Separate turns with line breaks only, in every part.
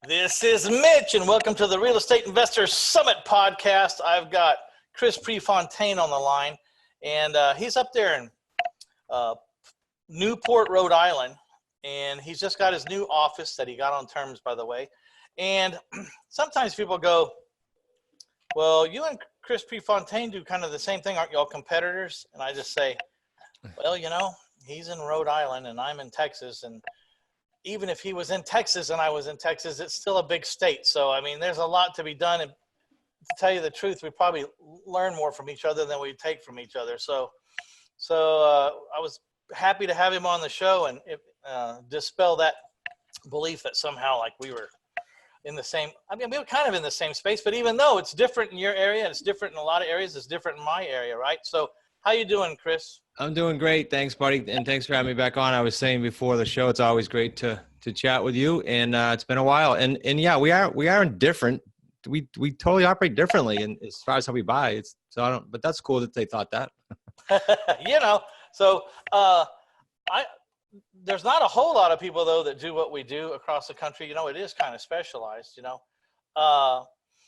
This is Mitch, and welcome to the Real Estate Investor Summit podcast. I've got Chris Prefontaine on the line, and he's up there in Newport, Rhode Island, and he's just got his new office that he got on terms, by the way. And sometimes people go, well, you and Chris Prefontaine do kind of the same thing. Aren't y'all competitors? And I just say, well, he's in Rhode Island and I'm in Texas, and even if he was in Texas and I was in Texas, it's still a big state. So, I mean, there's a lot to be done. And to tell you the truth, we probably learn more from each other than we take from each other. So I was happy to have him on the show and dispel that belief that somehow like we were in the same, I mean, we were kind of in the same space, but even though it's different in your area, and it's different in a lot of areas, it's different in my area, right? So how you doing, Chris?
I'm doing great. Thanks, buddy. And thanks for having me back on. I was saying before the show, it's always great to chat with you. And it's been a while. And yeah, we are different. We totally operate differently. And as far as how we buy, but that's cool that they thought that.
There's not a whole lot of people though that do what we do across the country. It is kind of specialized,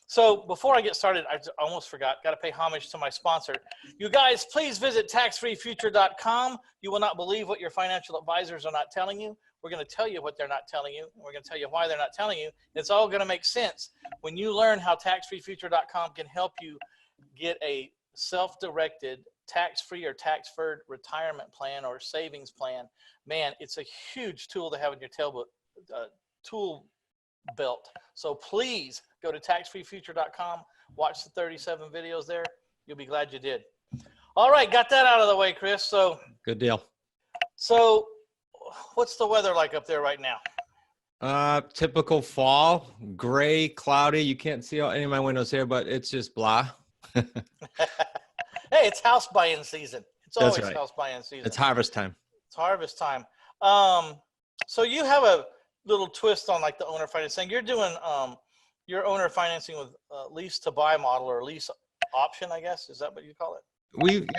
So before I get started, I almost forgot, got to pay homage to my sponsor. You guys, please visit taxfreefuture.com. You will not believe what your financial advisors are not telling you. We're going to tell you what they're not telling you. And we're going to tell you why they're not telling you. It's all going to make sense when you learn how taxfreefuture.com can help you get a self-directed, tax-free or tax-deferred retirement plan or savings plan. Man, it's a huge tool to have in your tool belt. So please go to taxfreefuture.com, watch the 37 videos there. You'll be glad you did. All right, got that out of the way, Chris. So
good deal.
So what's the weather like up there right now?
Typical fall, gray, cloudy. You can't see any of my windows here, but it's just blah.
Hey, it's house buying season. It's always
right.
House buying season.
It's harvest time.
It's harvest time. So you have a little twist on like the owner financing. You're doing your owner financing with lease to buy model or lease option, I guess. Is that what you call it?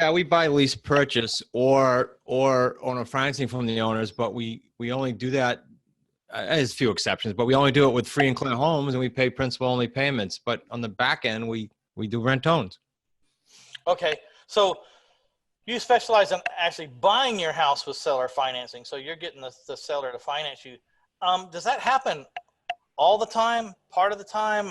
We buy lease purchase or owner financing from the owners, but we only do that. There's a few exceptions, but we only do it with free and clear homes, and we pay principal only payments. But on the back end, we do rent owns.
Okay, so you specialize in actually buying your house with seller financing. So you're getting the seller to finance you. Does that happen all the time, part of the time,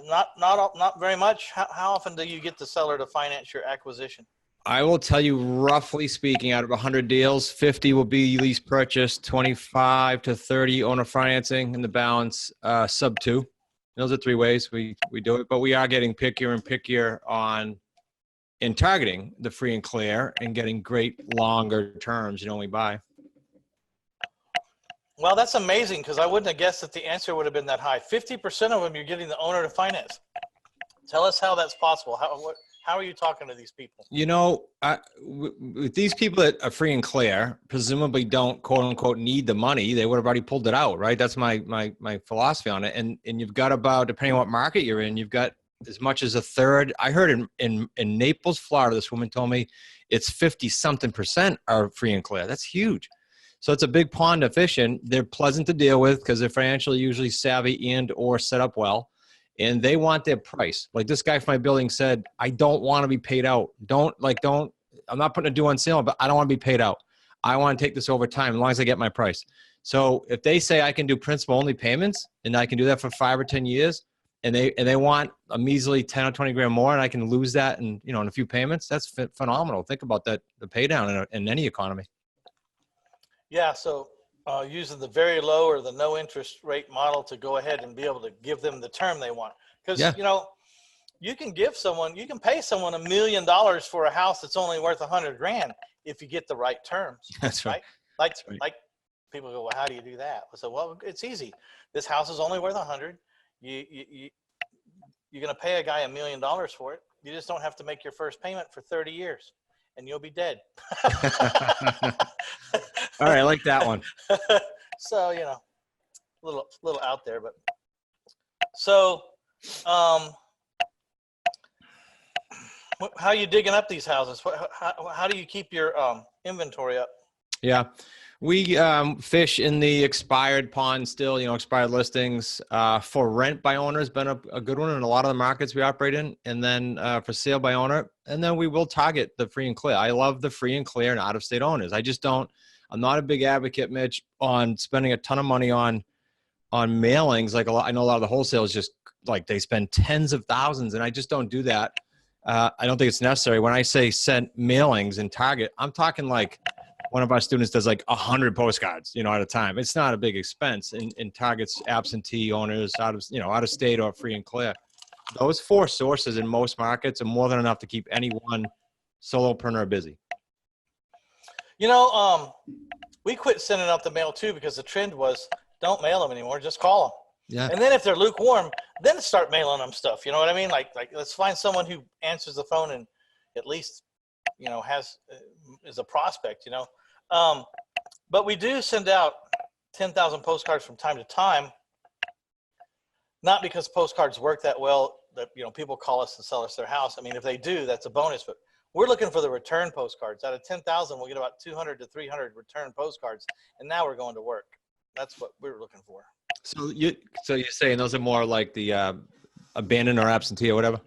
not very much? How often do you get the seller to finance your acquisition?
I will tell you, roughly speaking, out of 100 deals, 50 will be lease purchase, 25 to 30 owner financing, and the balance sub 2. Those are 3 ways we do it, but we are getting pickier and pickier in targeting the free and clear and getting great longer terms, we buy.
Well, that's amazing, because I wouldn't have guessed that the answer would have been that high. 50% of them you're getting the owner to finance. Tell us how that's possible. How are you talking to these people?
With these people that are free and clear, presumably don't quote unquote need the money. They would have already pulled it out, right? That's my philosophy on it. And you've got about, depending on what market you're in, you've got as much as a third. I heard in Naples, Florida, this woman told me it's 50-something% are free and clear. That's huge. So it's a big pond of fishing. They're pleasant to deal with because they're financially usually savvy and or set up well. And they want their price. Like this guy from my building said, I don't want to be paid out. I'm not putting a due on sale, but I don't want to be paid out. I want to take this over time as long as I get my price. So if they say I can do principal only payments and I can do that for 5 or 10 years and they want a measly 10 or 20 grand more and I can lose that in a few payments, that's phenomenal. Think about that, the pay down in any economy.
Yeah, so using the very low or the no interest rate model to go ahead and be able to give them the term they want. Because, you can pay someone $1 million for a house that's only worth 100 grand if you get the right terms.
That's right.
Like people go, well, how do you do that? I said, well, it's easy. This house is only worth 100. You're going to pay a guy $1 million for it. You just don't have to make your first payment for 30 years. And you'll be dead.
All right, I like that one.
So, a little out there, but so, how are you digging up these houses? How do you keep your inventory up?
Yeah, We fish in the expired pond still, expired listings. For rent by owner has been a good one in a lot of the markets we operate in. And then for sale by owner. And then we will target the free and clear. I love the free and clear and out-of-state owners. I'm not a big advocate, Mitch, on spending a ton of money on mailings. Like I know a lot of the wholesalers just like they spend tens of thousands, and I just don't do that. I don't think it's necessary. When I say send mailings and target, I'm talking like one of our students does like 100 postcards, at a time. It's not a big expense, and targets absentee owners out of state or free and clear. Those 4 sources in most markets are more than enough to keep any one solopreneur busy.
We quit sending out the mail too because the trend was don't mail them anymore, just call them.
Yeah.
And then if they're lukewarm, then start mailing them stuff. You know what I mean? Like let's find someone who answers the phone and at least is a prospect. But we do send out 10,000 postcards from time to time. Not because postcards work that well that people call us and sell us their house. I mean, if they do, that's a bonus. But we're looking for the return postcards. Out of 10,000, we'll get about 200 to 300 return postcards, and now we're going to work. That's what we're looking for.
So you're saying those are more like the abandoned or absentee or whatever?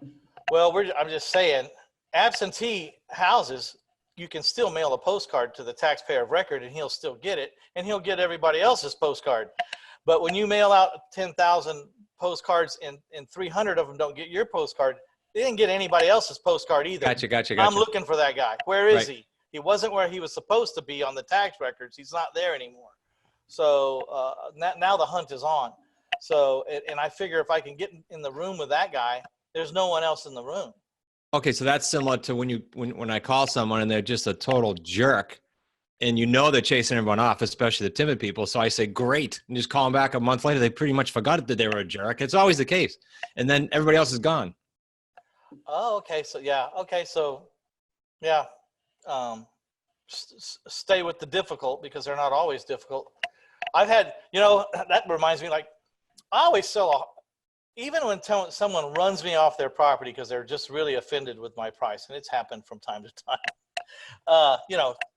Well, I'm just saying, absentee houses, you can still mail a postcard to the taxpayer of record, and he'll still get it, and he'll get everybody else's postcard. But when you mail out 10,000 postcards and 300 of them don't get your postcard, they didn't get anybody else's postcard either.
Gotcha.
I'm looking for that guy. Where is he? He wasn't where he was supposed to be on the tax records. He's not there anymore. So now the hunt is on. So, and I figure if I can get in the room with that guy, there's no one else in the room.
Okay, so that's similar to when I call someone and they're just a total jerk, and they're chasing everyone off, especially the timid people. So I say, great, and just call them back a month later. They pretty much forgot that they were a jerk. It's always the case, and then everybody else is gone.
Oh, okay. So yeah. Okay. So yeah. Stay with the difficult because they're not always difficult. I've had, that reminds me, like I always even when someone runs me off their property because they're just really offended with my price, and it's happened from time to time,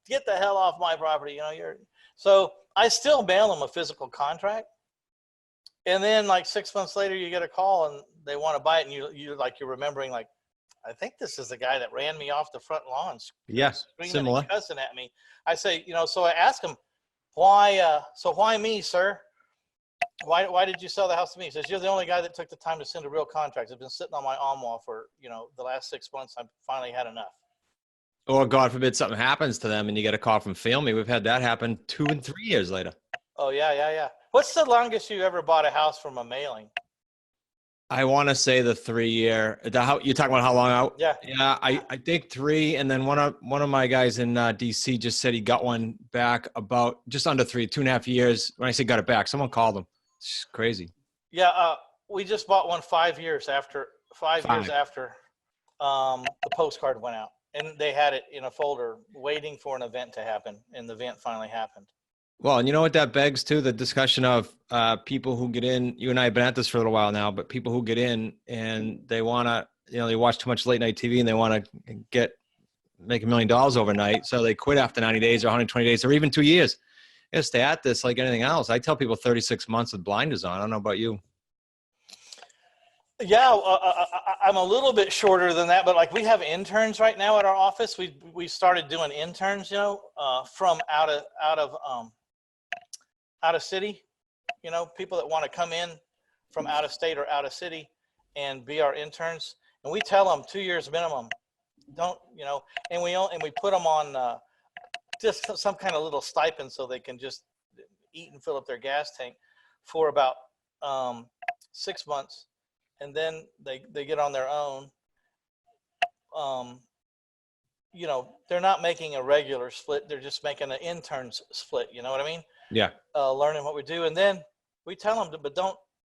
get the hell off my property. So I still mail them a physical contract. And then like 6 months later, you get a call and they want to buy it. And you're remembering like, I think this is the guy that ran me off the front lawn.
Yes. Similar.
And cussing at me. I say, so I ask him, why me, sir? Why did you sell the house to me? He says, you're the only guy that took the time to send a real contract. It's been sitting on my arm wall for, the last 6 months. I've finally had enough.
Or God forbid something happens to them and you get a call from FailMe. We've had that happen 2 and 3 years later.
Oh, yeah. What's the longest you ever bought a house from a mailing?
I want to say the 3-year. You're talking about how long out?
Yeah.
Yeah, I think 3. And then one of my guys in DC just said he got one back about just under 3, 2.5 years. When I say got it back, someone called him. It's crazy.
Yeah, we just bought one 5 years after. 5 years after the postcard went out, and they had it in a folder waiting for an event to happen, and the event finally happened.
Well, and you know what that begs to? The discussion of people who get in. You and I have been at this for a little while now, but people who get in and they want to, they watch too much late night TV and they want to make $1 million overnight. So they quit after 90 days or 120 days or even 2 years. You gotta stay at this like anything else. I tell people 36 months with blinders on. I don't know about you.
Yeah, I'm a little bit shorter than that, but like we have interns right now at our office. We started doing interns, from out of city, people that want to come in from out of state or out of city and be our interns. And we tell them 2 years minimum, and we put them on just some kind of little stipend so they can just eat and fill up their gas tank for about 6 months. And then they get on their own. They're not making a regular split. They're just making an intern's split. You know what I mean?
Yeah.
Learning what we do. And then we tell them, but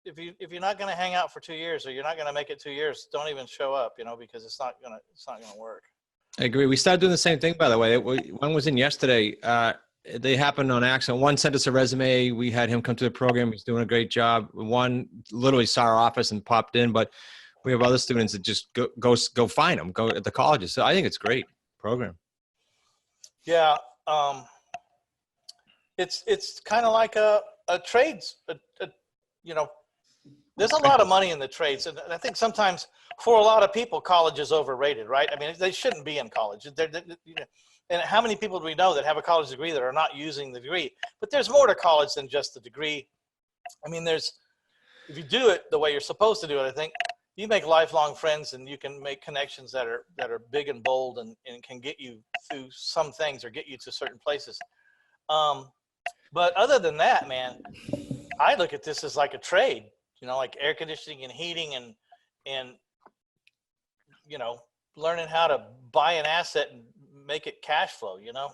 if you're not going to hang out for 2 years or you're not going to make it 2 years, don't even show up, because it's not going to work. I
agree. We started doing the same thing, by the way. One was in yesterday. They happened on accident. One sent us a resume. We had him come to the program. He's doing a great job. One literally saw our office and popped in, but we have other students that just go find them, go at the colleges. So I think it's a great program.
Yeah. it's kind of like a trades, you know, there's a lot of money in the trades. And I think sometimes for a lot of people, college is overrated, right? I mean, they shouldn't be in college. You know, and how many people do we know that have a college degree that are not using the degree? But there's more to college than just the degree. I mean, if you do it the way you're supposed to do it, I think you make lifelong friends, and you can make connections that are big and bold, and can get you through some things or get you to certain places. But other than that, man, I look at this as like a trade, you know, like air conditioning and heating, and you know, learning how to buy an asset and make it cash flow, you know.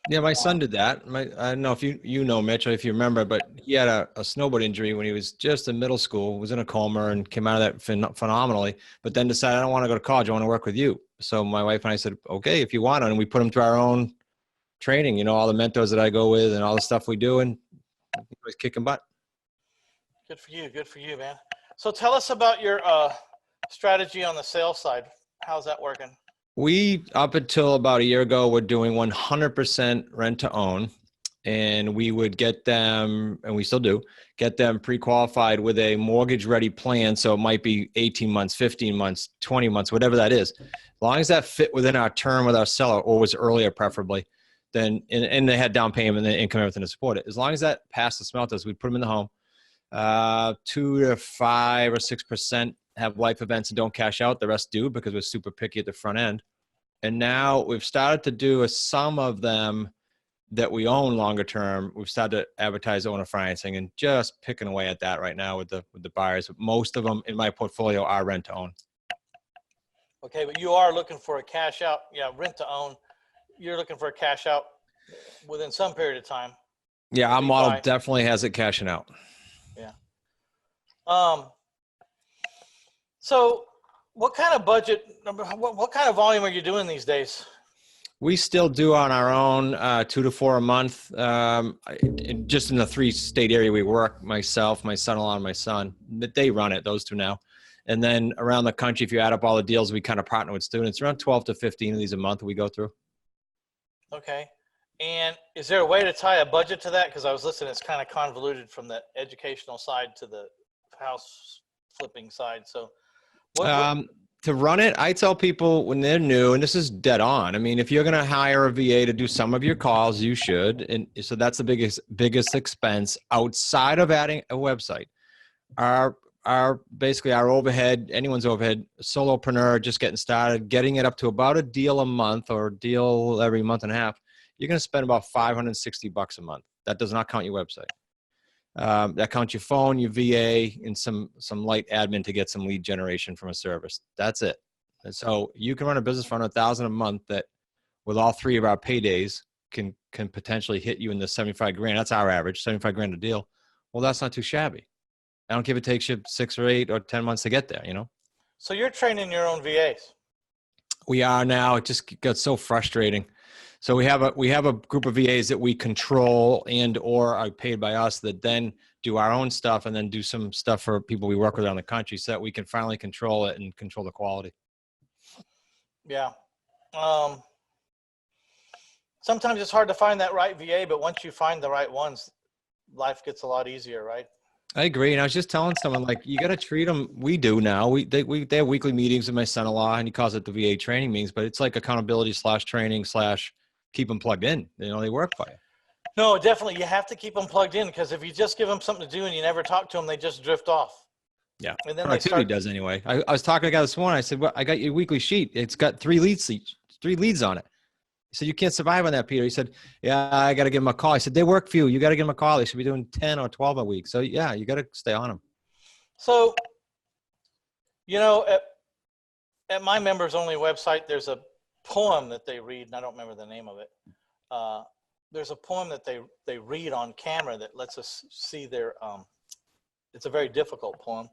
Yeah, my son did that. I don't know if you know Mitch, or if you remember, but he had a snowboard injury when he was just in middle school, was in a coma, and came out of that phenomenally, but then decided, I don't want to go to college. I want to work with you. So my wife and I said, okay, if you want to, and we put him through our own training, you know, all the mentors that I go with and all the stuff we do, and he was kicking butt.
Good for you. Good for you, man. So tell us about your strategy on the sales side. How's that working?
We, up until about a year ago, were doing 100% rent to own, and we would get them, and we still do, get them pre-qualified with a mortgage ready plan. So it might be 18 months, 15 months, 20 months, whatever that is. As long as that fit within our term with our seller, or was earlier preferably, then, and they had down payment and the income, everything to support it. As long as that passed the smell test, we'd put them in the home. 2 to 5 or 6% have life events and don't cash out. The rest do, because we're super picky at the front end. And now we've started to do some of them that we own longer term. We've started to advertise owner financing, and just picking away at that right now with the buyers. Most of them in my portfolio are rent to own.
Okay, but you are looking for a cash out, rent to own. You're looking for a cash out within some period of time.
Yeah, our model definitely has it cashing out.
Yeah. So what kind of budget, what kind of volume are you doing these days?
We still do on our own 2 to 4 a month. Just in the 3-state area we work, myself, my son-in-law, and my son, they run it, those two now. And then around the country, if you add up all the deals, we kind of partner with students. Around 12 to 15 of these a month we go through.
Okay. And is there a way to tie a budget to that? Because I was listening, it's kind of convoluted from the educational side to the house flipping side. So
to run it, I tell people when they're new, and this is dead on. I mean, if you're going to hire a VA to do some of your calls, you should. And so that's the biggest expense outside of adding a website. Basically our overhead, anyone's overhead, solopreneur just getting started, getting it up to about a deal a month or a deal every month and a half, you're going to spend about $560 a month. That does not count your website. That counts your phone, your VA, and some light admin to get some lead generation from a service. That's it. And so you can run a business for $100,000 a month that, with all 3 of our paydays, can potentially hit you in the 75 grand. That's our average, 75 grand a deal. Well, that's not too shabby. I don't care if it takes you 6 or 8 or 10 months to get there, you know?
So you're training your own VAs.
We are now. It just got so frustrating. So we have a group of VAs that we control and or are paid by us, that then do our own stuff and then do some stuff for people we work with around the country, so that we can finally control it and control the quality.
Yeah. Sometimes it's hard to find that right VA, but once you find the right ones, life gets a lot easier, right?
I agree. And I was just telling someone, like, you got to treat them. We do now. They have weekly meetings with my son-in-law, and he calls it the VA training meetings, but it's like accountability / training / keep them plugged in. You know, they work for you.
No, definitely. You have to keep them plugged in, because if you just give them something to do and you never talk to them, they just drift off.
Yeah.
And then
Productivity does anyway. I was talking to a guy this morning. I said, well, I got your weekly sheet. It's got 3 leads on it. He said, you can't survive on that, Peter. He said, yeah, I got to give them a call. I said, they work for you. You got to give them a call. They should be doing 10 or 12 a week. So yeah, you got to stay on them.
So, you know, at my members only website, there's a poem that they read, and I don't remember the name of it. There's a poem that they read on camera that lets us see their, it's a very difficult poem.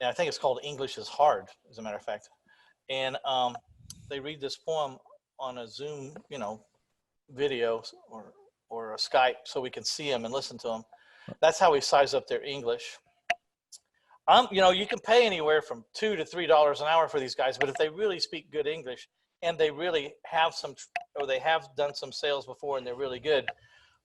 And I think it's called English is Hard, as a matter of fact. And they read this poem on a Zoom, video or a Skype, so we can see them and listen to them. That's how we size up their English. You can pay anywhere from $2 to $3 an hour for these guys, but if they really speak good English and they really have they have done some sales before and they're really good,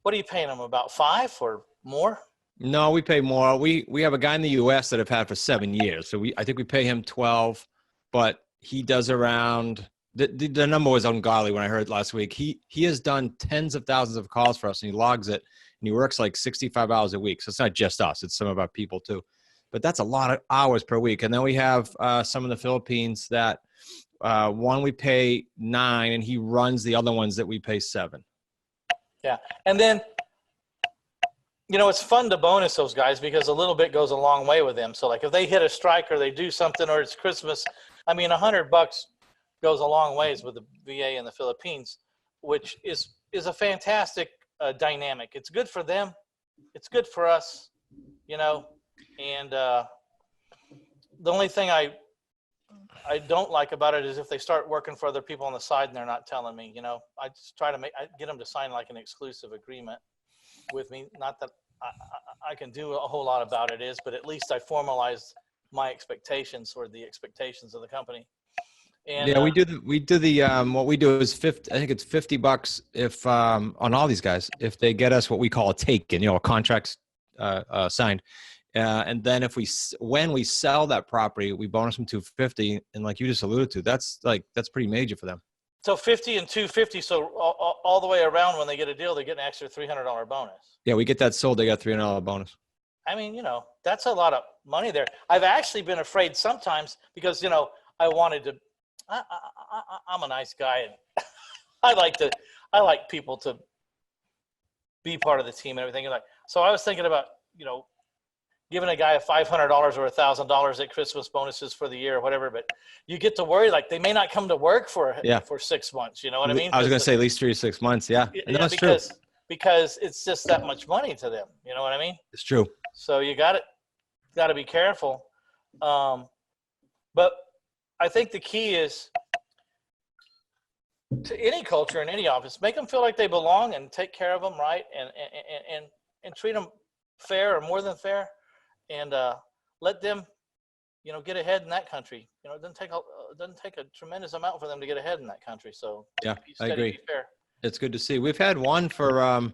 What are you paying them? About 5 or more?
No, we pay more. We have a guy in the U.S. that I've had for 7 years. So I think we pay him 12, but he does around the number was ungodly when I heard last week. He has done tens of thousands of calls for us, and he logs it, and he works like 65 hours a week. So it's not just us; it's some of our people too. But that's a lot of hours per week. And then we have some in the Philippines that one we pay 9, and he runs the other ones that we pay 7.
Yeah, and then, you know, it's fun to bonus those guys because a little bit goes a long way with them. So like if they hit a strike or they do something or it's Christmas, I mean, $100 goes a long ways with the VA in the Philippines, which is a fantastic dynamic. It's good for them. It's good for us, you know, and the only thing I don't like about it is if they start working for other people on the side and they're not telling me, you know. I just try to get them to sign like an exclusive agreement with me. Not that I can do a whole lot about it but at least I formalized my expectations or the expectations of the company. And
yeah, we do the what we do is 50. I think it's $50 if on all these guys if they get us what we call a take-in, you know, a contract signed. And then when we sell that property, we bonus them $250, and like you just alluded to, that's pretty major for them.
So 50 and 250. So all the way around, when they get a deal, they get an extra $300 bonus.
Yeah, we get that sold. They got $300 bonus.
I mean, you know, that's a lot of money there. I've actually been afraid sometimes because, you know, I wanted to. I'm a nice guy, and I like people to be part of the team and everything. And so I was thinking about, you know, giving a guy a $500 or $1,000 at Christmas bonuses for the year or whatever, but you get to worry like they may not come to work for 6 months. You know what I mean?
I was going to say at least 3 to 6 months. Yeah,
yeah, because it's just that much money to them. You know what I mean?
It's true.
So you got to be careful. But I think the key is to any culture in any office, make them feel like they belong and take care of them right, and treat them fair or more than fair. And let them, you know, get ahead in that country. You know, it doesn't take a tremendous amount for them to get ahead in that country. So
yeah,
I agree. Be fair.
It's good to see. We've had one for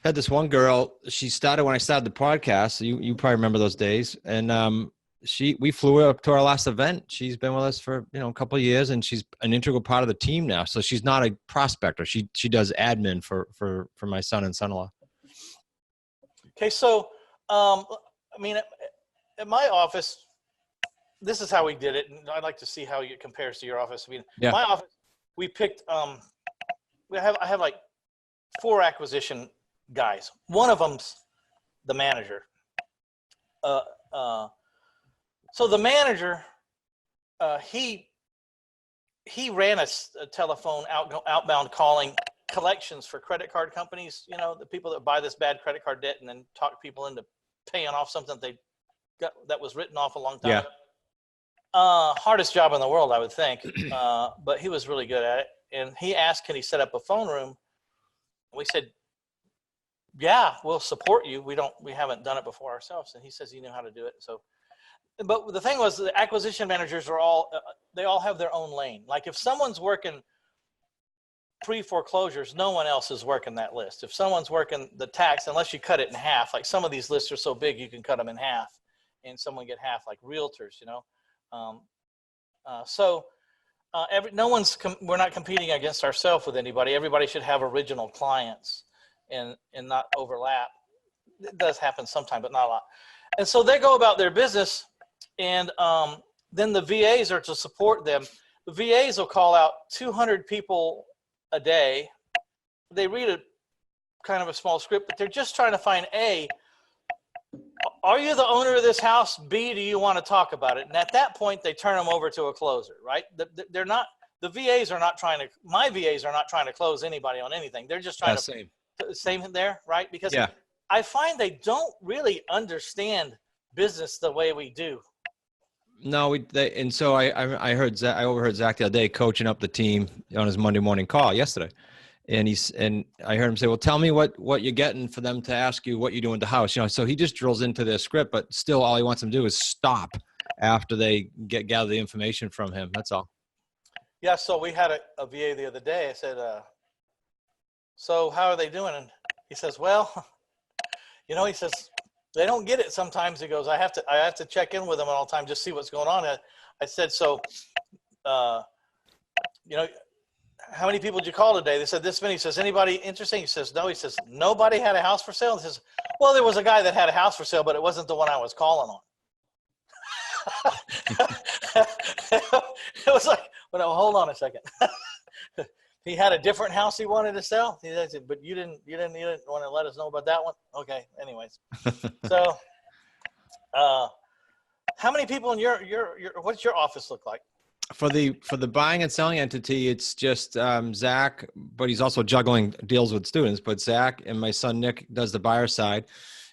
had this one girl. She started when I started the podcast. So you probably remember those days. And we flew her up to our last event. She's been with us for a couple of years, and she's an integral part of the team now. So she's not a prospector. She does admin for my son and son-in-law.
Okay, so. I mean, at my office, this is how we did it, and I'd like to see how it compares to your office. I mean, my office, we picked. I have like 4 acquisition guys. One of them's the manager. So the manager, he ran a telephone outbound calling collections for credit card companies. You know, the people that buy this bad credit card debt and then talk people into paying off something they got that was written off a long time ago. Hardest job in the world, I would think. But he was really good at it. And he asked, can he set up a phone room? We said, yeah, we'll support you. We haven't done it before ourselves. And he says he knew how to do it. So, but the thing was, the acquisition managers are they all have their own lane. Like if someone's working pre-foreclosures, no one else is working that list. If someone's working the tax, unless you cut it in half, like some of these lists are so big you can cut them in half and someone get half, like realtors, you know. We're not competing against ourselves with anybody. Everybody should have original clients and not overlap. It does happen sometime, but not a lot. And so they go about their business, and then the VAs are to support them. The VAs will call out 200 people a day. They read a kind of a small script, but they're just trying to find A, are you the owner of this house? B, do you want to talk about it? And at that point, they turn them over to a closer, right? They're not, the VAs are not trying to, my VAs are not trying to close anybody on anything. They're just trying same there, right? Because I find they don't really understand business the way we do.
No, and so I overheard Zach the other day coaching up the team on his Monday morning call yesterday. And I heard him say, well, tell me what you're getting for them to ask you what you do in the house. You know, so he just drills into their script, but still all he wants them to do is stop after they gather the information from him. That's all. Yeah.
So we had a VA the other day. I said, so how are they doing? And He says, well, he says, they don't get it sometimes. He goes, I have to check in with them all the time, just see what's going on. I said, so, how many people did you call today? They said this many. He says, anybody interesting? He says, no. He says, nobody had a house for sale. He says, well, there was a guy that had a house for sale, but it wasn't the one I was calling on. It was like, well, hold on a second. He had a different house he wanted to sell. He said, but you didn't want to let us know about that one. Okay. Anyways, so, how many people in your what's your office look like?
For the buying and selling entity, it's just Zach, but he's also juggling deals with students. But Zach and my son Nick does the buyer side,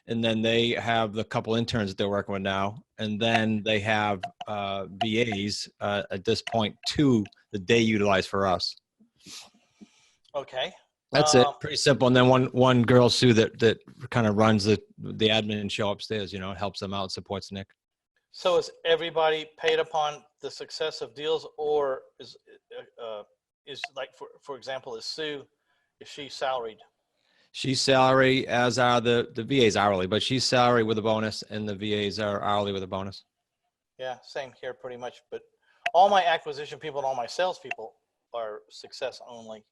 and then they have the couple interns that they're working with now, and then they have VAs at this point too that they utilize for us.
Okay,
that's it. Pretty simple. And then one girl Sue that kind of runs the admin show upstairs. It helps them out, supports Nick.
So is everybody paid upon the success of deals, or is like, for example, is she salaried?
She's salary, as are the VAs hourly, but she's salary with a bonus, and the VAs are hourly with a bonus.
Yeah, same here pretty much. But all my acquisition people and all my sales people are success only.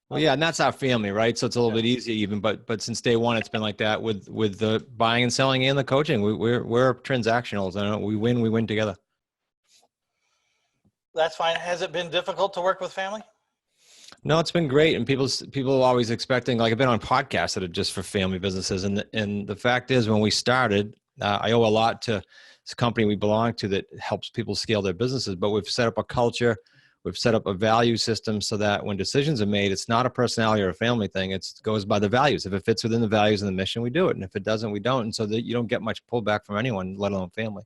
Well, yeah, and that's our family, right? So it's a little bit easier even, but since day one, it's been like that with the buying and selling and the coaching. We're transactionals. We win together.
That's fine. Has it been difficult to work with family?
No, it's been great. And people are always expecting, like, I've been on podcasts that are just for family businesses. And the fact is, when we started, I owe a lot to this company we belong to that helps people scale their businesses, but we've set up a culture. We've set up a value system so that when decisions are made, it's not a personality or a family thing. It goes by the values. If it fits within the values and the mission, we do it. And if it doesn't, we don't. And so that you don't get much pullback from anyone, let alone family.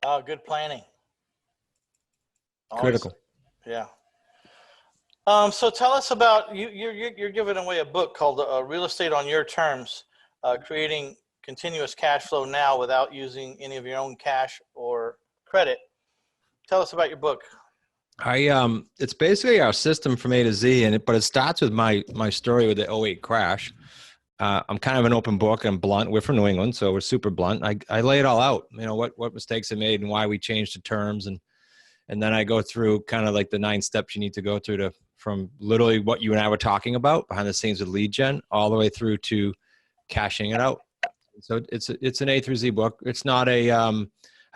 Oh, good planning.
Critical.
Yeah. So tell us about you're giving away a book called Real Estate on Your Terms, creating continuous cash flow now without using any of your own cash or credit. Tell us about your book.
It's basically our system from A to Z, but it starts with my story with the '08 crash. I'm kind of an open book. I'm blunt. We're from New England, so we're super blunt. I lay it all out, what mistakes I made and why we changed the terms. And then I go through kind of like the 9 steps you need to go through from literally what you and I were talking about behind the scenes with lead gen all the way through to cashing it out. So it's an A through Z book. It's not I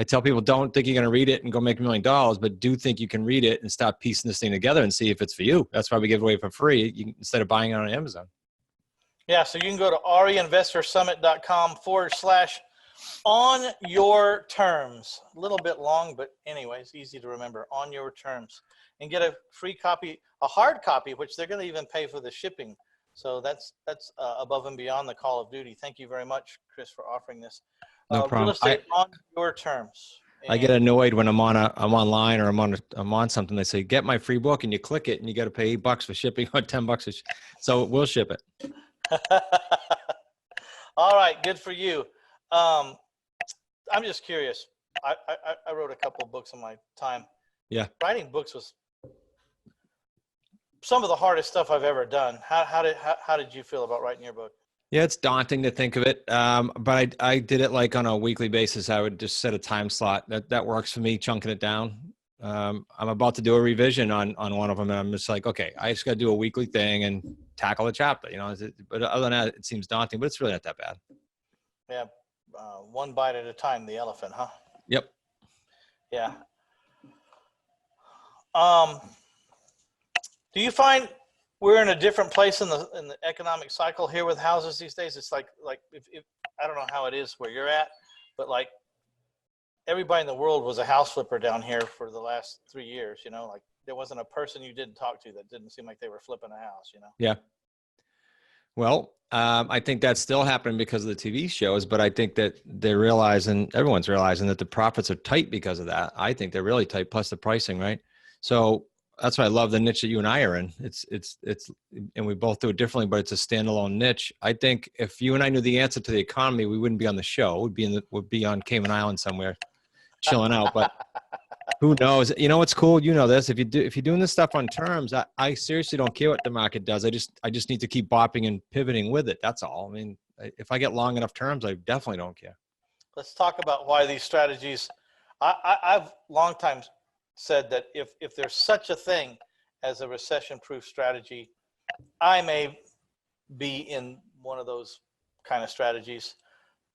tell people, don't think you're going to read it and go make $1 million, but do think you can read it and start piecing this thing together and see if it's for you. That's why we give it away for free instead of buying it on Amazon. Yeah.
So you can go to REInvestorSummit.com/on your terms. A little bit long, but anyways, easy to remember. On your terms, and get a free copy, a hard copy, which they're going to even pay for the shipping. So that's above and beyond the call of duty. Thank you very much, Chris, for offering this.
No problem.
Real estate on your terms.
I get annoyed when I'm online or I'm on something. They say, get my free book, and you click it and you got to pay $8 for shipping or $10. So we'll ship it.
All right. Good for you. I'm just curious. I wrote a couple of books in my time.
Yeah.
Writing books was some of the hardest stuff I've ever done. How did you feel about writing your book?
Yeah, it's daunting to think of it. But I did it like on a weekly basis. I would just set a time slot that works for me, chunking it down. I'm about to do a revision on one of them, and I'm just like, okay, I just got to do a weekly thing and tackle a chapter, but other than that, it seems daunting, but it's really not that bad.
Yeah. One bite at a time, the elephant, huh?
Yep.
Yeah. Do you find we're in a different place in the economic cycle here with houses these days? It's like if I don't know how it is where you're at, but like everybody in the world was a house flipper down here for the last 3 years, like there wasn't a person you didn't talk to that didn't seem like they were flipping a house,
Yeah. Well, I think that's still happening because of the TV shows, but I think that everyone's realizing that the profits are tight because of that. I think they're really tight, plus the pricing, right? So that's why I love the niche that you and I are in. It's, and we both do it differently, but it's a standalone niche. I think if you and I knew the answer to the economy, we wouldn't be on the show. We'd be on Cayman Island somewhere, chilling out. But Who knows? You know what's cool? You know this. If you're doing this stuff on terms, I seriously don't care what the market does. I just need to keep bopping and pivoting with it. That's all. I mean, if I get long enough terms, I definitely don't care.
Let's talk about why these strategies. I've long time said that if there's such a thing as a recession-proof strategy, I may be in one of those kind of strategies,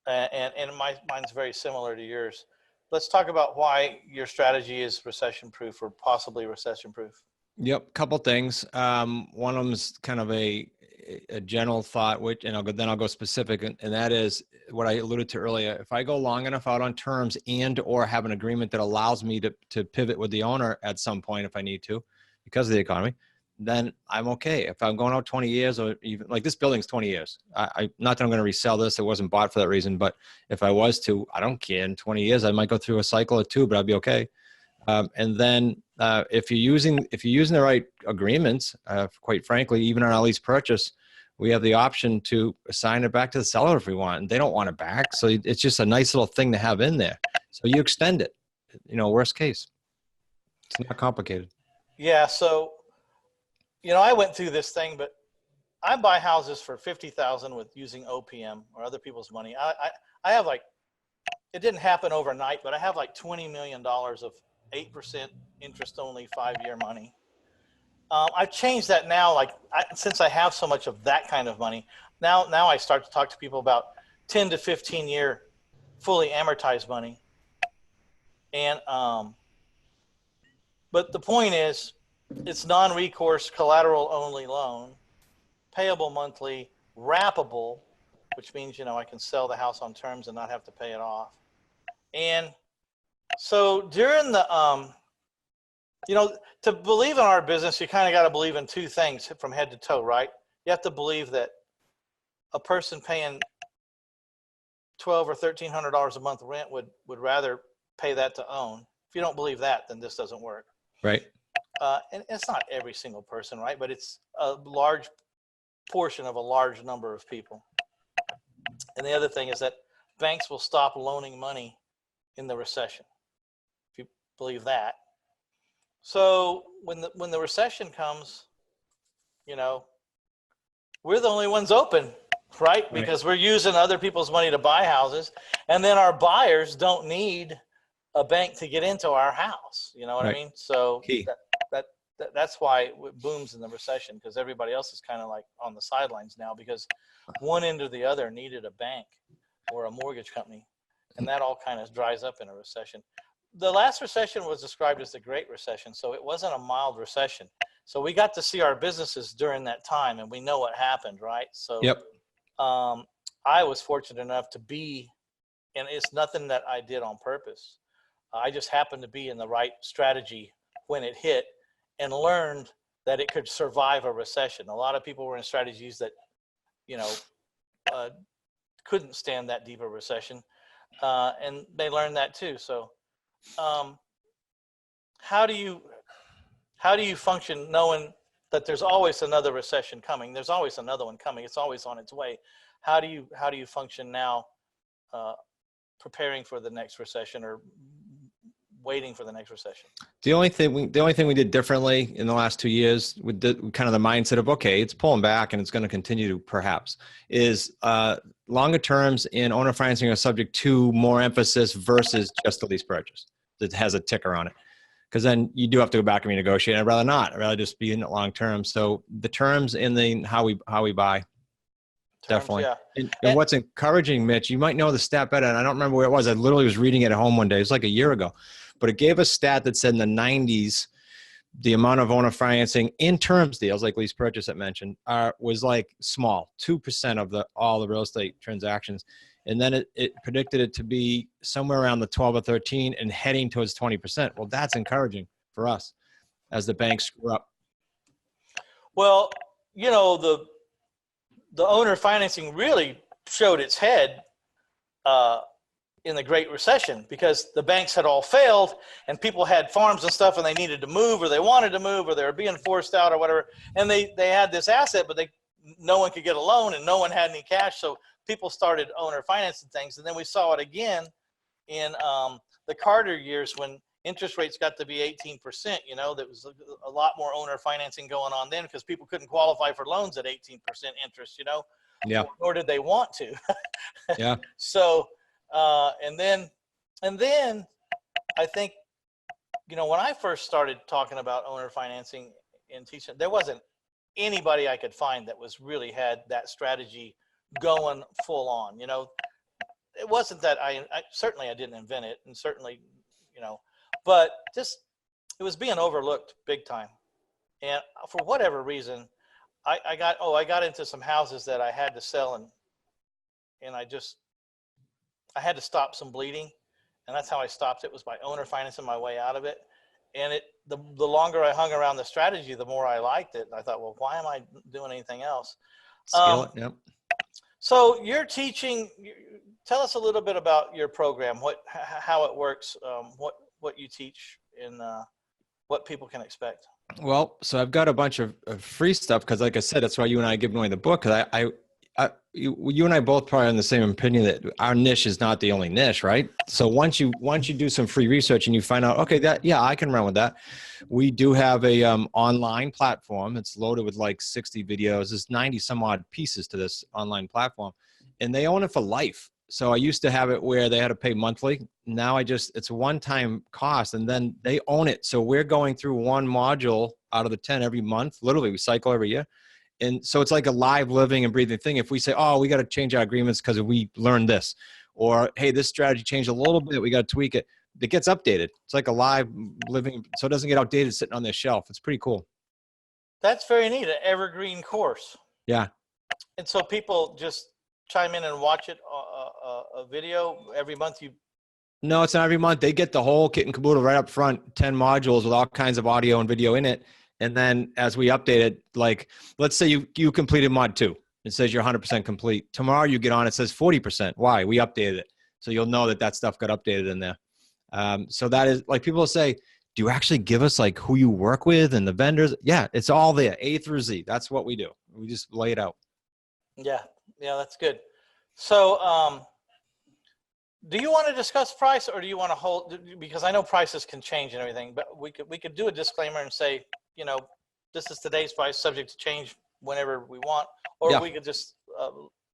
and mine's very similar to yours. Let's talk about why your strategy is recession-proof or possibly recession-proof.
Yep, couple things. One of them is kind of a general thought, which, and then I'll go specific, and that is what I alluded to earlier. If I go long enough out on terms and or have an agreement that allows me to pivot with the owner at some point if I need to, because of the economy, then I'm okay. If I'm going out 20 years, or even like this building's 20 years, I not that I'm going to resell this. It wasn't bought for that reason, but if I was to, I don't care. In 20 years, I might go through a cycle or two, but I'd be okay. And then if you're using the right agreements, quite frankly, even on our lease purchase, we have the option to assign it back to the seller if we want, and they don't want it back. So it's just a nice little thing to have in there. So you extend it, worst case. It's not complicated.
Yeah. So, I went through this thing, but I buy houses for $50,000 with using OPM or other people's money. I have it didn't happen overnight, but I have $20 million of 8% interest only 5-year money. I've changed that now. Since I have so much of that kind of money, now I start to talk to people about 10 to 15 year fully amortized money. And, but the point is, it's non-recourse collateral only loan, payable monthly, wrappable, which means, I can sell the house on terms and not have to pay it off. And so during the, to believe in our business, you kind of got to believe in two things from head to toe, right? You have to believe that a person paying $1,200 or $1,300 a month rent would rather pay that to own. If you don't believe that, then this doesn't work.
Right.
And it's not every single person, right? But it's a large portion of a large number of people. And the other thing is that banks will stop loaning money in the recession, if you believe that. So when the recession comes, we're the only ones open, right? Because we're using other people's money to buy houses, and then our buyers don't need a bank to get into our house. You know what I mean? So that's why it booms in the recession, because everybody else is kind of on the sidelines now, because one end or the other needed a bank or a mortgage company, and that all kind of dries up in a recession. The last recession was described as the Great Recession, so it wasn't a mild recession. So we got to see our businesses during that time, and we know what happened, right? So
yep.
I was fortunate enough to be, and it's nothing that I did on purpose. I just happened to be in the right strategy when it hit, and learned that it could survive a recession. A lot of people were in strategies that, couldn't stand that deep a recession, and they learned that too. So how do you function knowing that there's always another recession coming? There's always another one coming. It's always on its way. How do you function now, preparing for the next recession or waiting for the next recession?
The only thing we did differently in the last 2 years with kind of the mindset of, okay, it's pulling back and it's going to continue to perhaps, is longer terms in owner financing are subject to more emphasis versus just the lease purchase that has a ticker on it. Because then you do have to go back and renegotiate. I'd rather not. I'd rather just be in it long term. So the terms and then how we buy. Definitely. Yeah. And what's encouraging, Mitch, you might know the stat better, and I don't remember where it was. I literally was reading it at home one day. It was like a year ago. But it gave a stat that said in the 90s, the amount of owner financing in terms deals, like lease purchase that mentioned, was small, 2% of all the real estate transactions. And then it predicted it to be somewhere around the 12 or 13 and heading towards 20%. Well, that's encouraging for us as the banks screw up.
Well, the owner financing really showed its head in the Great Recession, because the banks had all failed and people had farms and stuff and they needed to move, or they wanted to move, or they were being forced out or whatever. And they had this asset, but no one could get a loan and no one had any cash. So people started owner financing things. And then we saw it again in the Carter years when interest rates got to be 18%, you know, there was a lot more owner financing going on then because people couldn't qualify for loans at 18% interest, you know,
Yeah.
nor did they want to.
Yeah.
So, and then I think, you know, when I first started talking about owner financing and teaching, there wasn't anybody I could find that was really had that strategy going full on. You know, it wasn't that I certainly I didn't invent it, and certainly, you know, but just it was being overlooked big time. And for whatever reason, I got into some houses that I had to sell, and I had to stop some bleeding, and that's how I stopped it, was by owner financing my way out of it. And the longer I hung around the strategy, the more I liked it. And I thought, well, why am I doing anything else?
Scale it. Yep.
So you're teaching. Tell us a little bit about your program, how it works, what you teach, and what people can expect.
Well, so I've got a bunch of free stuff because, like I said, that's why you and I give away the book. Because you and I both probably are in the same opinion that our niche is not the only niche, right? So once you do some free research and you find out, okay, I can run with that. We do have a online platform. It's loaded with like 60 videos. There's 90 some odd pieces to this online platform, and they own it for life. So I used to have it where they had to pay monthly. Now it's a one-time cost, and then they own it. So we're going through one module out of the 10 every month. Literally, we cycle every year. And so it's like a live, living and breathing thing. If we say, oh, we got to change our agreements because we learned this, or, hey, this strategy changed a little bit, we got to tweak it. It gets updated. It's like a live, living, so it doesn't get outdated sitting on their shelf. It's pretty cool.
That's very neat, an evergreen course.
Yeah.
And so people just chime in and watch it, a video every month.
No, it's not every month. They get the whole kit and caboodle right up front, 10 modules with all kinds of audio and video in it. And then as we update it, like, let's say you completed mod 2. It says you're 100% complete. Tomorrow you get on, it says 40%. Why? We updated it. So you'll know that stuff got updated in there. So that is, like, people say, do you actually give us like who you work with and the vendors? Yeah, it's all there, A through Z. That's what we do. We just lay it out. Yeah,
that's good. So do you want to discuss price, or do you want to hold, because I know prices can change and everything, but we could do a disclaimer and say, you know, this is today's price, subject to change whenever we want, or we could just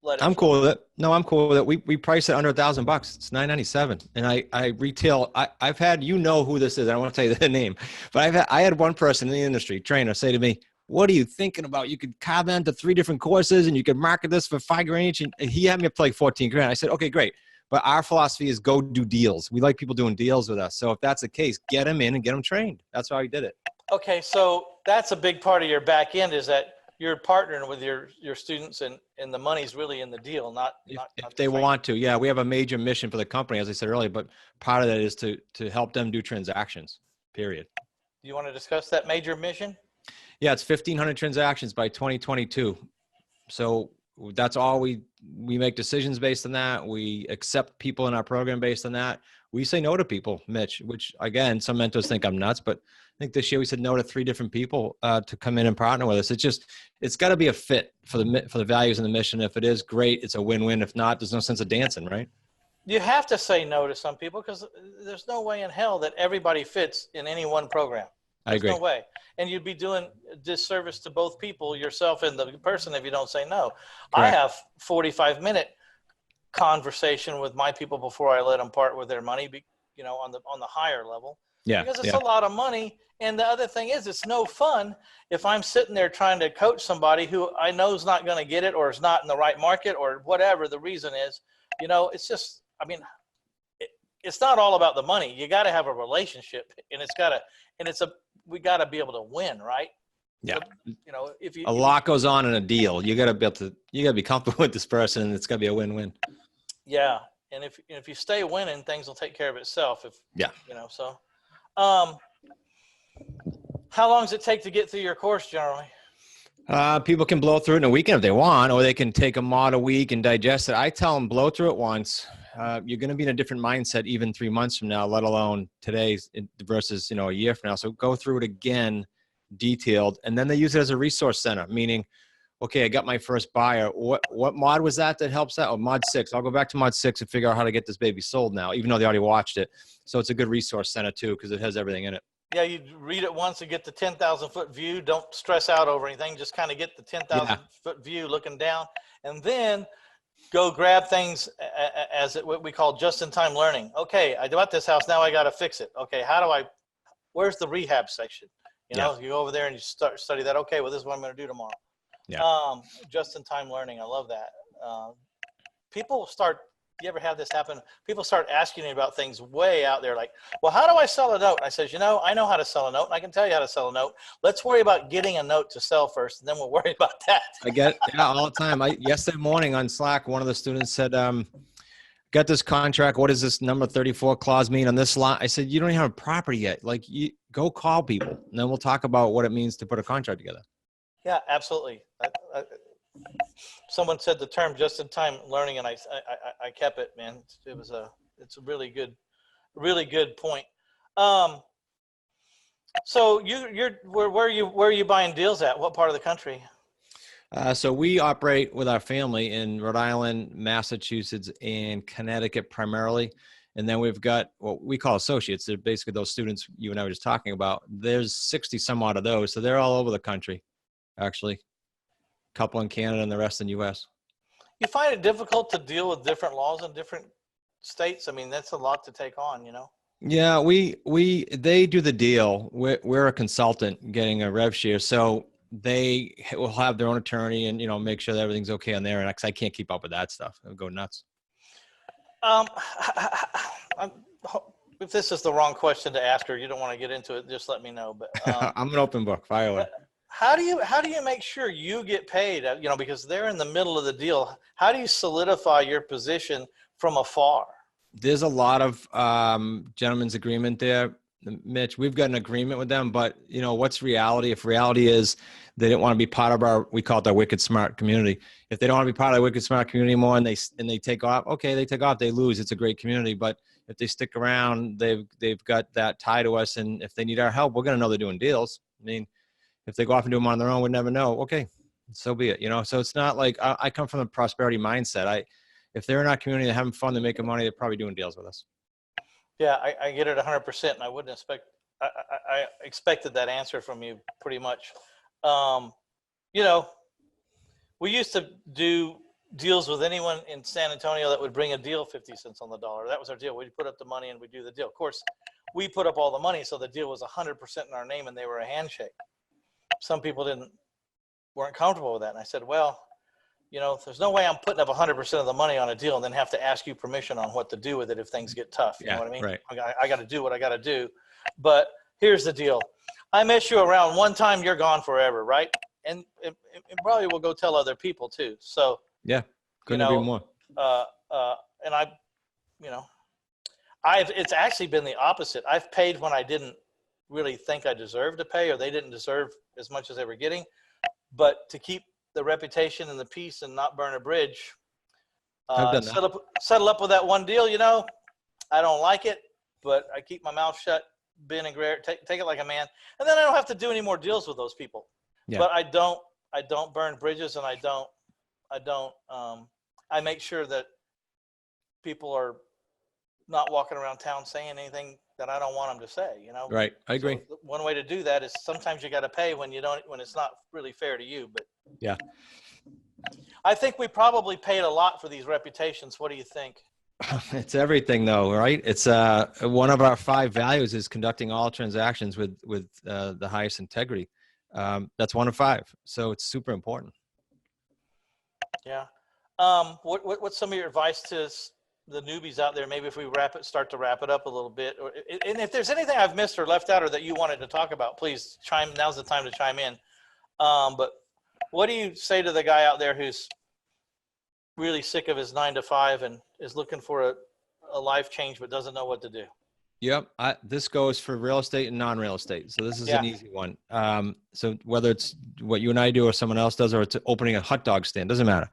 let it.
I'm cool with it. No, I'm cool with it. We price it under $1,000. It's $997, and I retail. I've had, you know who this is. I don't want to tell you the name, but I had one person in the industry, trainer, say to me, "What are you thinking about? You could carve into 3 different courses, and you could market this for $5,000 each." And he had me up to like $14,000. I said, "Okay, great." But our philosophy is go do deals. We like people doing deals with us. So if that's the case, get them in and get them trained. That's how he did it.
Okay, so that's a big part of your back end, is that you're partnering with your students, and the money's really in the deal, not
if they want to. Yeah, we have a major mission for the company, as I said earlier, but part of that is to help them do transactions, period.
Do you want to discuss that major mission?
Yeah, it's 1,500 transactions by 2022. So that's all we make decisions based on that. We accept people in our program based on that. We say no to people, Mitch, which again, some mentors think I'm nuts, but I think this year we said no to 3 different people to come in and partner with us. It's got to be a fit for the values and the mission. If it is, great, it's a win-win. If not, there's no sense of dancing, right?
You have to say no to some people, because there's no way in hell that everybody fits in any one program.
I agree.
No way. And you'd be doing disservice to both people, yourself and the person, if you don't say no. Correct. I have 45-minute conversation with my people before I let them part with their money, you know, on the higher level. Yeah. Because it's a lot of money. And the other thing is, it's no fun if I'm sitting there trying to coach somebody who I know is not going to get it, or is not in the right market, or whatever the reason is. You know, it's just, I mean, it's not all about the money. You got to have a relationship, and we got to be able to win, right?
Yeah.
So, you know,
a lot goes on in a deal. You got to be comfortable with this person, and it's got to be a win-win.
Yeah. And if you stay winning, things will take care of itself. You know, so, how long does it take to get through your course generally?
People can blow through it in a weekend if they want, or they can take a mod a week and digest it. I tell them, blow through it once. You're going to be in a different mindset even 3 months from now, let alone today versus, you know, a year from now. So go through it again, detailed, and then they use it as a resource center, meaning okay, I got my first buyer. What mod was that helps that? Oh, mod 6. I'll go back to mod 6 and figure out how to get this baby sold now, even though they already watched it. So it's a good resource center too, because it has everything in it.
Yeah, you read it once and get the 10,000 foot view. Don't stress out over anything. Just kind of get the 10,000 foot view looking down, and then go grab things as what we call just-in-time learning. Okay, I bought this house. Now I got to fix it. Okay, where's the rehab section? You know, you go over there and you start study that. Okay, well, this is what I'm going to do tomorrow. Yeah. Just-in-time learning. I love that. People start. You ever have this happen? People start asking you about things way out there, like, well, how do I sell a note? And I says, I know how to sell a note, and I can tell you how to sell a note. Let's worry about getting a note to sell first, and then we'll worry about that.
I get it all the time. Yesterday morning on Slack, one of the students said, got this contract. What does this number 34 clause mean on this lot? I said, you don't even have a property yet. Like, you go call people, and then we'll talk about what it means to put a contract together.
Yeah, absolutely. Someone said the term just-in-time learning, and I kept it, man. It's a really good point. So where are you buying deals at? What part of the country?
So we operate with our family in Rhode Island, Massachusetts, and Connecticut primarily. And then we've got what we call associates. They're basically those students you and I were just talking about. There's 60 some odd of those. So they're all over the country, actually. A couple in Canada and the rest in the U.S.
You find it difficult to deal with different laws in different states? I mean, that's a lot to take on,
Yeah, they do the deal. We're a consultant getting a rev share. So they will have their own attorney and, make sure that everything's okay on there. And I can't keep up with that stuff. It'll go nuts.
If this is the wrong question to ask, or you don't want to get into it, just let me know. But
I'm an open book. Fire away.
How do you make sure you get paid? Because they're in the middle of the deal. How do you solidify your position from afar? There's
a lot of gentleman's agreement there, Mitch. We've got an agreement with them, but what's reality? If reality is they didn't want to be part of we call it our wicked smart community. If they don't want to be part of the wicked smart community anymore, and they take off, okay, they take off, they lose. It's a great community, but if they stick around, they've got that tie to us, and if they need our help, we're going to know they're doing deals. I mean, if they go off and do them on their own, we'd never know. Okay, so be it. So it's not like I come from a prosperity mindset. If they're in our community, they're having fun, they're making money, they're probably doing deals with us.
Yeah, I get it 100%, and I wouldn't expect. I expected that answer from you pretty much. We used to do deals with anyone in San Antonio that would bring a deal 50 cents on the dollar. That was our deal. We'd put up the money and we'd do the deal. Of course, we put up all the money, so the deal was 100% in our name, and they were a handshake. Some people weren't comfortable with that. And I said, well, there's no way I'm putting up 100% of the money on a deal and then have to ask you permission on what to do with it if things get tough. You know what I mean?
Right.
I got to do what I got to do. But here's the deal. I mess you around one time, you're gone forever, right? And it probably will go tell other people too. So,
yeah, couldn't agree more.
And it's actually been the opposite. I've paid when I didn't really think I deserved to pay, or they didn't deserve as much as they were getting. But to keep the reputation and the peace and not burn a bridge, settle up with that one deal. I don't like it, but I keep my mouth shut, bend and grare, take it like a man, and then I don't have to do any more deals with those people. Yeah. But I don't burn bridges, and I make sure that people are not walking around town saying anything that I don't want them to say, Right. I agree. So one way to do that is sometimes you got to pay when it's not really fair to you, but
yeah.
I think we probably paid a lot for these reputations. What do you think?
It's everything though, right? It's one of our 5 values is conducting all transactions with the highest integrity. That's 1 of 5. So it's super important.
Yeah. What's some of your advice to the newbies out there? Maybe if we start to wrap it up a little bit, and if there's anything I've missed or left out or that you wanted to talk about, please now's the time to chime in. But what do you say to the guy out there who's really sick of his 9 to 5 and is looking for a life change, but doesn't know what to do?
Yep. This goes for real estate and non-real estate. So this is an easy one. So whether it's what you and I do or someone else does, or it's opening a hot dog stand, doesn't matter.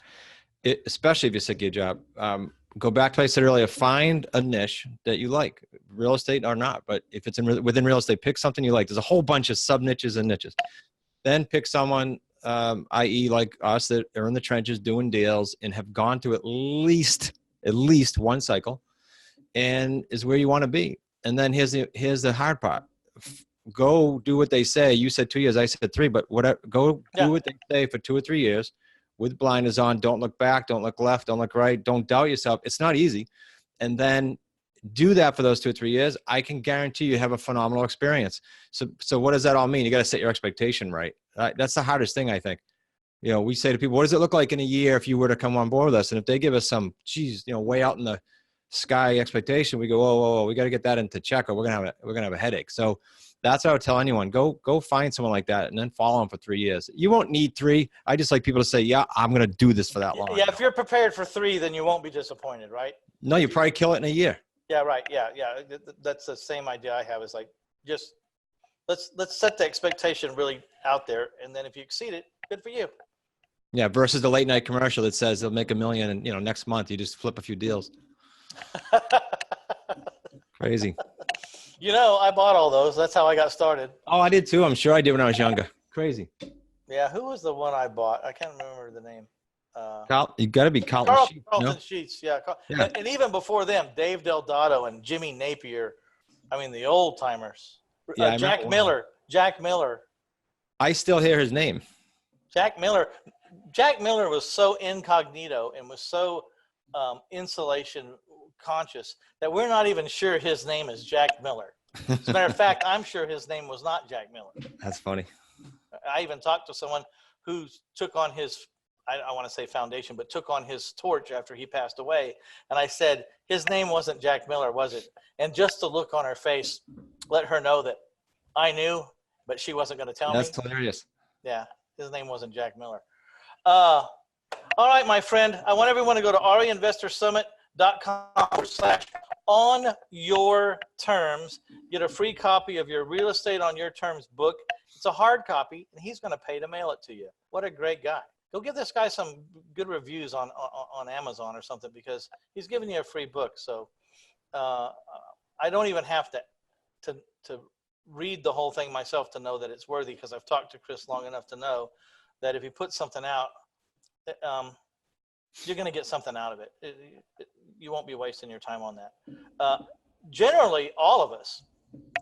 Especially if you're sick of your job. Go back to what I said earlier, find a niche that you like, real estate or not. But if it's within real estate, pick something you like. There's a whole bunch of sub niches and niches. Then pick someone i.e. like us that are in the trenches doing deals and have gone through at least one cycle, and is where you want to be. And then here's the hard part. Go do what they say. You said 2 years, I said 3, but whatever, go do what they say for 2 or 3 years with blinders on. Don't look back, don't look left, don't look right. Don't doubt yourself. It's not easy. And then do that for those 2 or 3 years. I can guarantee you have a phenomenal experience. So what does that all mean? You got to set your expectation right. That's the hardest thing, I think. You know, we say to people, what does it look like in a year if you were to come on board with us? And if they give us some, way out in the sky expectation, we go, whoa, we got to get that into check, or we're gonna have a headache. So that's what I would tell anyone. Go find someone like that and then follow them for 3 years. You won't need 3. I just like people to say, yeah, I'm going to do this for that long.
Yeah. If you're prepared for 3, then you won't be disappointed, right?
No, you probably kill it in a year.
Yeah. Right. Yeah. That's the same idea I have, is like, just let's set the expectation really out there. And then if you exceed it, good for you.
Yeah. Versus the late night commercial that says they'll make $1 million and, next month you just flip a few deals. Crazy.
I bought all those. That's how I got started.
Oh, I did too. I'm sure I did when I was younger. Crazy.
Yeah. Who was the one I bought? I can't remember the name.
You got to be Carlton Sheets.
Carlton Sheets. Yeah. And even before them, Dave Delgado and Jimmy Napier. I mean, the old timers.
Yeah,
Jack Miller.
I still hear his name.
Jack Miller was so incognito and was so insulation conscious that we're not even sure his name is Jack Miller. As a matter of fact, I'm sure his name was not Jack Miller.
That's funny.
I even talked to someone who took on his, I want to say foundation, but took on his torch after he passed away. And I said, his name wasn't Jack Miller, was it? And just the look on her face let her know that I knew, but she wasn't going to tell me.
That's hilarious.
Yeah, his name wasn't Jack Miller. All right, my friend, I want everyone to go to REInvestorSummit.com/on your terms. Get a free copy of your Real Estate on Your Terms book. It's a hard copy, and he's going to pay to mail it to you. What a great guy. Go give this guy some good reviews on Amazon or something, because he's giving you a free book. So I don't even have to read the whole thing myself to know that it's worthy, because I've talked to Chris long enough to know that if he puts something out, you're going to get something out of it. You won't be wasting your time on that. Generally, all of us,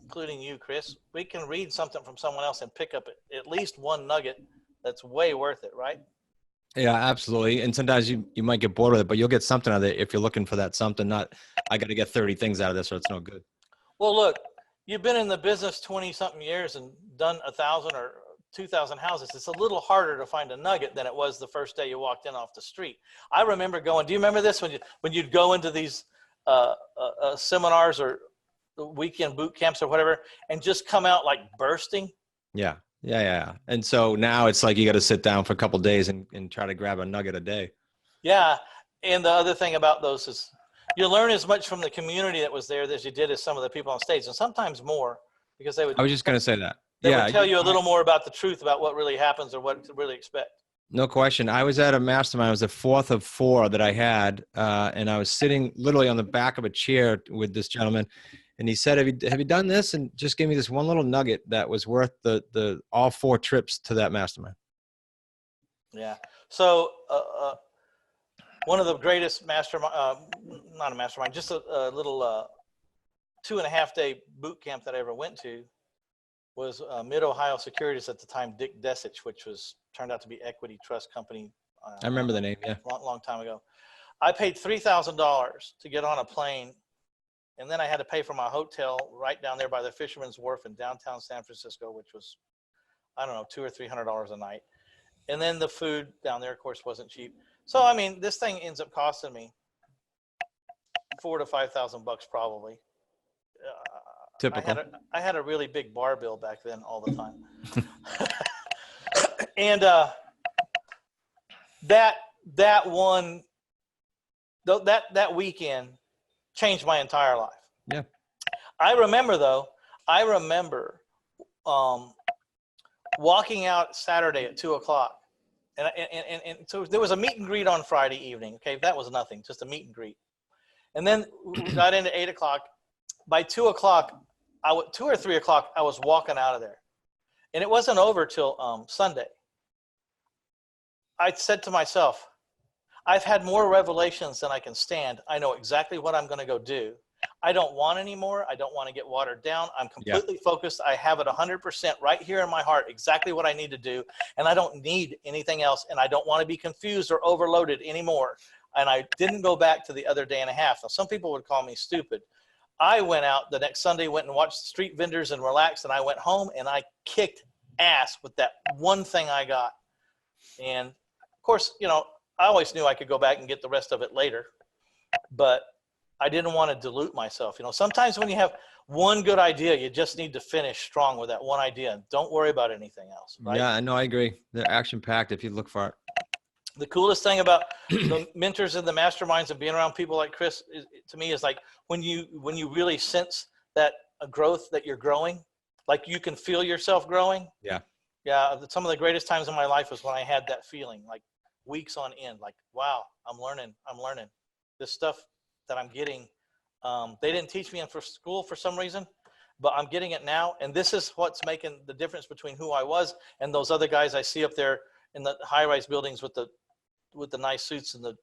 including you, Chris, we can read something from someone else and pick up at least one nugget that's way worth it, right?
Yeah, absolutely. And sometimes you might get bored with it, but you'll get something out of it if you're looking for that something. Not, I got to get 30 things out of this or it's no good.
Well, look, you've been in the business 20-something years and done 1,000 or 2,000 houses. It's a little harder to find a nugget than it was the first day you walked in off the street. I remember going, do you remember this when you'd go into these seminars or weekend boot camps or whatever and just come out like bursting?
Yeah. And so now it's like you got to sit down for a couple of days and try to grab a nugget a day. Yeah.
And the other thing about those is you learn as much from the community that was there as you did as some of the people on stage, and sometimes more, because I was just
going to say that.
They would tell you a little more about the truth about what really happens or what to really expect.
No question. I was at a mastermind. It was the 4th of 4 that I had. And I was sitting literally on the back of a chair with this gentleman. And he said, have you done this? And just gave me this one little nugget that was worth the all 4 trips to that mastermind.
Yeah. So one of the greatest mastermind, not a mastermind, just a little 2.5-day boot camp that I ever went to was Mid-Ohio Securities at the time, Dick Desich, which turned out to be Equity Trust Company.
I remember the name, yeah.
Long time ago. I paid $3,000 to get on a plane, and then I had to pay for my hotel right down there by the Fisherman's Wharf in downtown San Francisco, which was, I don't know, $200 or $300 a night. And then the food down there, of course, wasn't cheap. So, I mean, this thing ends up costing me $4,000 to $5,000 probably.
Typical.
I had a really big bar bill back then all the time. And that weekend changed my entire life.
Yeah.
I remember walking out Saturday at 2:00, and so there was a meet and greet on Friday evening. Okay, that was nothing, just a meet and greet. And then we got into 8:00. By 2:00, 2 or 3 o'clock, I was walking out of there, and it wasn't over till Sunday. I said to myself, I've had more revelations than I can stand. I know exactly what I'm going to go do. I don't want any more. I don't want to get watered down. I'm completely focused. I have it 100% right here in my heart, exactly what I need to do. And I don't need anything else. And I don't want to be confused or overloaded anymore. And I didn't go back to the other day and a half. Now, some people would call me stupid. I went out the next Sunday, went and watched the street vendors and relaxed. And I went home and I kicked ass with that one thing I got. And of course, you know, I always knew I could go back and get the rest of it later, but I didn't want to dilute myself. You know, sometimes when you have one good idea, you just need to finish strong with that one idea. Don't worry about anything else. Right?
Yeah, no, I agree. They're action packed if you look for it.
The coolest thing about the mentors and the masterminds and being around people like Chris to me is like when you really sense that a growth, that you're growing, like you can feel yourself growing.
Yeah.
Yeah. Some of the greatest times in my life was when I had that feeling, like weeks on end, like, wow, I'm learning this stuff that I'm getting. They didn't teach me in for school for some reason, but I'm getting it now. And this is what's making the difference between who I was and those other guys I see up there in the high-rise buildings with the nice suits and the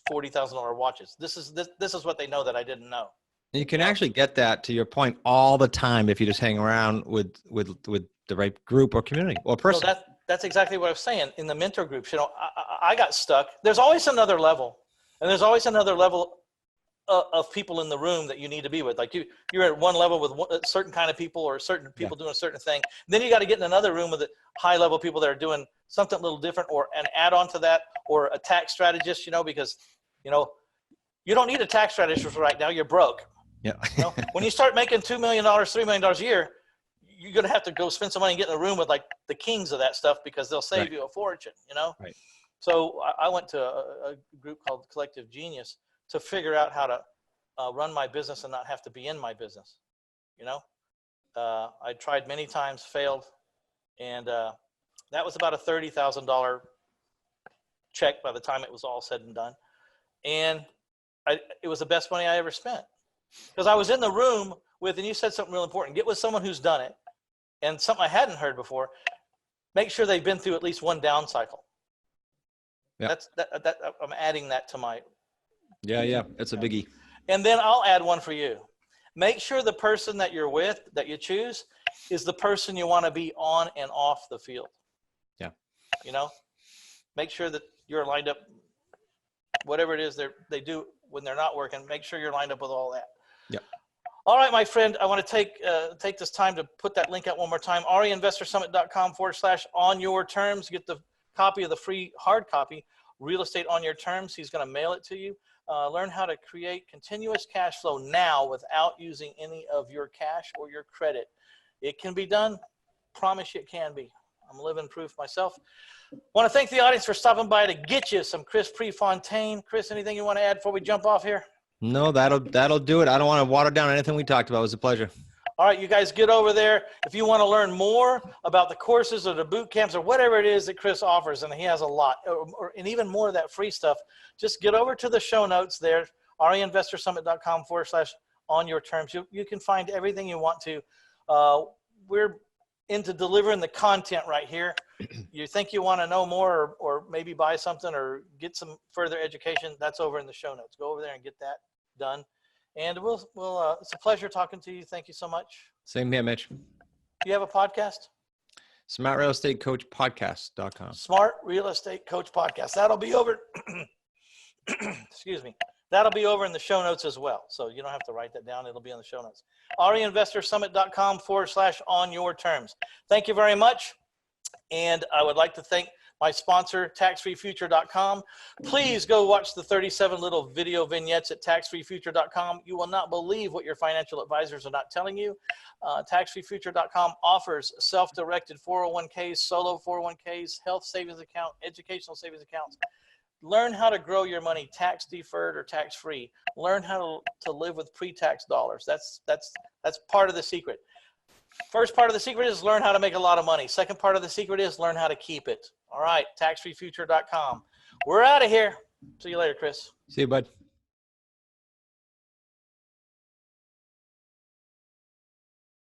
$40,000 watches. This is what they know that I didn't know.
You can actually get that, to your point, all the time if you just hang around with the right group or community or person.
So that's exactly what I was saying. In the mentor groups, you know, I got stuck. There's always another level, and there's always another level of people in the room that you need to be with. Like you're at one level with a certain kind of people or certain people doing a certain thing. Then you got to get in another room with the high level people that are doing something a little different, or an add on to that, or a tax strategist, you know, because, you know, you don't need a tax strategist right now. You're broke.
Yeah.
You know? When you start making $2 million, $3 million a year, you're going to have to go spend some money and get in a room with like the kings of that stuff, because they'll save you a fortune, you know?
Right.
So I went to a group called Collective Genius to figure out how to run my business and not have to be in my business. You know, I tried many times, failed. And that was about a $30,000 check by the time it was all said and done. And it was the best money I ever spent, because I was in the room with, and you said something real important, get with someone who's done it. And something I hadn't heard before, make sure they've been through at least one down cycle. Yeah. I'm adding that to my.
Yeah. It's a biggie.
And then I'll add one for you. Make sure the person that you're with, that you choose, is the person you want to be on and off the field.
Yeah.
You know, make sure that you're lined up, whatever it is they do when they're not working, make sure you're lined up with all that.
Yeah.
All right, my friend, I want to take this time to put that link out one more time, reinvestorsummit.com/on-your-terms. Get the copy of the free hard copy, Real Estate on Your Terms. He's going to mail it to you. Learn how to create continuous cash flow now without using any of your cash or your credit. It can be done. Promise you it can be. I'm living proof myself. Want to thank the audience for stopping by to get you some Chris Prefontaine. Chris, anything you want to add before we jump off here?
No, that'll do it. I don't want to water down anything we talked about. It was a pleasure.
All right, you guys get over there. If you want to learn more about the courses or the boot camps or whatever it is that Chris offers, and he has a lot, and even more of that free stuff, just get over to the show notes there, reinvestorsummit.com/on-your-terms. You can find everything you want to. We're into delivering the content right here. You think you want to know more or maybe buy something or get some further education, that's over in the show notes. Go over there and get that done. And it's a pleasure talking to you. Thank you so much.
Same here, Mitch.
Do you have a podcast?
SmartRealEstateCoachPodcast.com.
Smart Real Estate Coach Podcast. That'll be over. Excuse me. That'll be over in the show notes as well. So you don't have to write that down. It'll be in the show notes. reinvestorsummit.com/on-your-terms. Thank you very much. And I would like to thank my sponsor, taxfreefuture.com. Please go watch the 37 little video vignettes at taxfreefuture.com. You will not believe what your financial advisors are not telling you. Taxfreefuture.com offers self-directed 401ks, solo 401ks, health savings account, educational savings accounts. Learn how to grow your money tax deferred or tax free. Learn how to live with pre-tax dollars. That's part of the secret. First part of the secret is learn how to make a lot of money. Second part of the secret is learn how to keep it. All right, taxfreefuture.com. We're out of here. See you later, Chris.
See you, bud.